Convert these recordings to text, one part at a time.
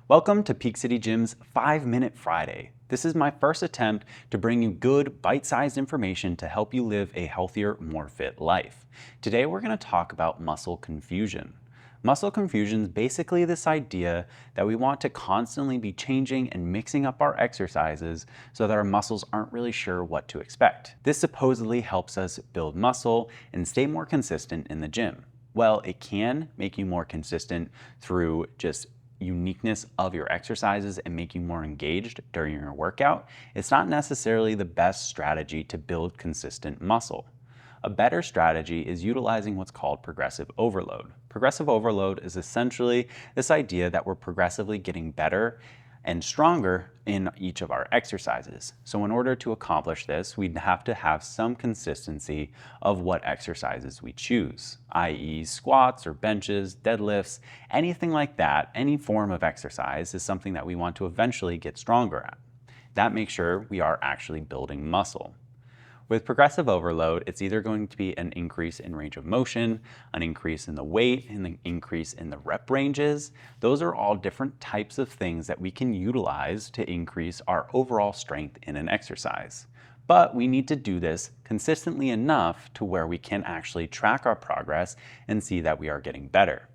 Welcome to Peak City Gym's 5-Minute Friday. This is my first attempt to bring you good, bite-sized information to help you live a healthier, more fit life. Today we're going to talk about muscle confusion. Muscle confusion is basically this idea that we want to constantly be changing and mixing up our exercises so that our muscles aren't really sure what to expect. This supposedly helps us build muscle and stay more consistent in the gym. Well, it can make you more consistent through just uniqueness of your exercises and make you more engaged during your workout. It's not necessarily the best strategy to build consistent muscle. A better strategy is utilizing what's called progressive overload. Progressive overload is essentially this idea that we're progressively getting better and stronger in each of our exercises. So in order to accomplish this, we'd have to have some consistency of what exercises we choose, i.e. squats or benches, deadlifts, anything like that. Any form of exercise is something that we want to eventually get stronger at. That makes sure we are actually building muscle. With progressive overload, it's either going to be an increase in range of motion, an increase in the weight, and an increase in the rep ranges. Those are all different types of things that we can utilize to increase our overall strength in an exercise. But we need to do this consistently enough to where we can actually track our progress and see that we are getting better.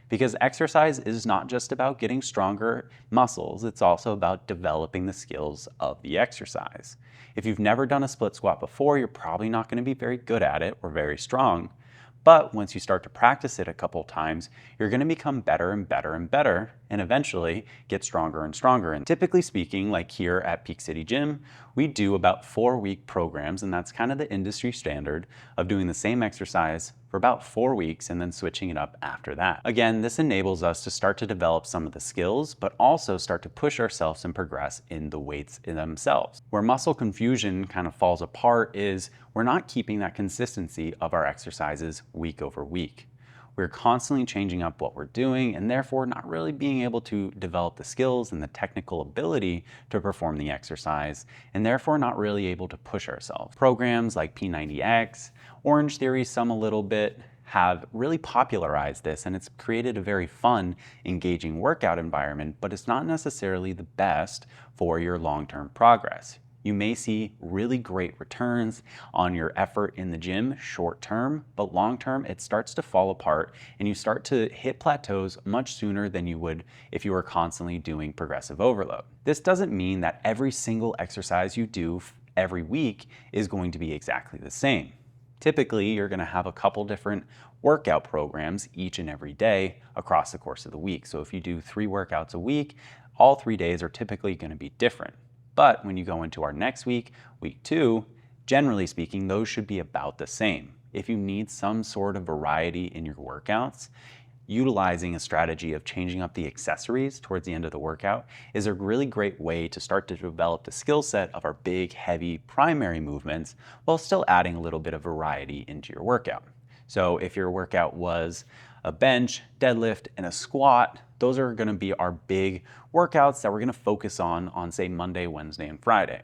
Because exercise is not just about getting stronger muscles, it's also about developing the skills of the exercise. If you've never done a split squat before, you're probably not going to be very good at it or very strong. But once you start to practice it a couple times, you're going to become better and better and better, and eventually get stronger and stronger. And typically speaking, like here at Peak City Gym, we do about 4-week programs, and that's kind of the industry standard of doing the same exercise for about 4 weeks and then switching it up after that. Again, this enables us to start to develop some of the skills, but also start to push ourselves and progress in the weights in themselves. Where muscle confusion kind of falls apart is we're not keeping that consistency of our exercises week over week. We're constantly changing up what we're doing and therefore not really being able to develop the skills and the technical ability to perform the exercise, and therefore not really able to push ourselves. Programs like P90X, Orange Theory, some a little bit, have really popularized this, and it's created a very fun, engaging workout environment, but it's not necessarily the best for your long-term progress. You may see really great returns on your effort in the gym short term, but long term it starts to fall apart and you start to hit plateaus much sooner than you would if you were constantly doing progressive overload. This doesn't mean that every single exercise you do every week is going to be exactly the same. Typically, you're going to have a couple different workout programs each and every day across the course of the week. So if you do 3 workouts a week, all 3 days are typically going to be different. But when you go into our next week, week 2, generally speaking, those should be about the same. If you need some sort of variety in your workouts, utilizing a strategy of changing up the accessories towards the end of the workout is a really great way to start to develop the skill set of our big, heavy primary movements while still adding a little bit of variety into your workout. So if your workout was a bench, deadlift, and a squat, those are going to be our big workouts that we're going to focus on say Monday, Wednesday, and Friday.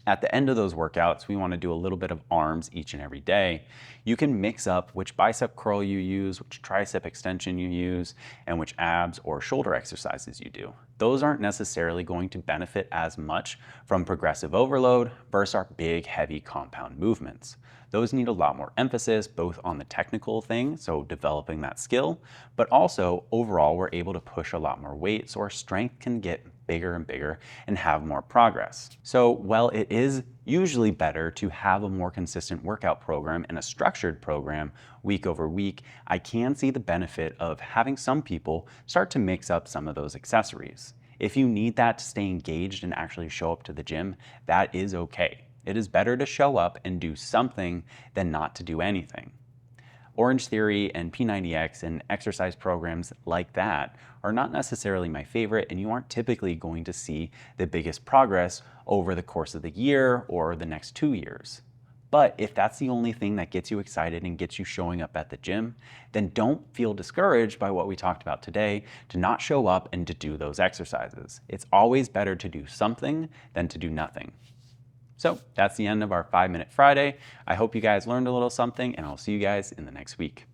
At the end of those workouts, we want to do a little bit of arms each and every day. You can mix up which bicep curl you use, which tricep extension you use, and which abs or shoulder exercises you do. Those aren't necessarily going to benefit as much from progressive overload versus our big, heavy compound movements. Those need a lot more emphasis, both on the technical thing, so developing that skill, but also overall we're able to push a lot more weight so our strength can get bigger and bigger and have more progress. So while it is usually better to have a more consistent workout program and a structured program week over week, I can see the benefit of having some people start to mix up some of those accessories. If you need that to stay engaged and actually show up to the gym, that is okay. It is better to show up and do something than not to do anything. Orange Theory and P90X and exercise programs like that are not necessarily my favorite, and you aren't typically going to see the biggest progress over the course of the year or the next 2 years. But if that's the only thing that gets you excited and gets you showing up at the gym, then don't feel discouraged by what we talked about today to not show up and to do those exercises. It's always better to do something than to do nothing. So that's the end of our 5-Minute Friday. I hope you guys learned a little something, and I'll see you guys in the next week.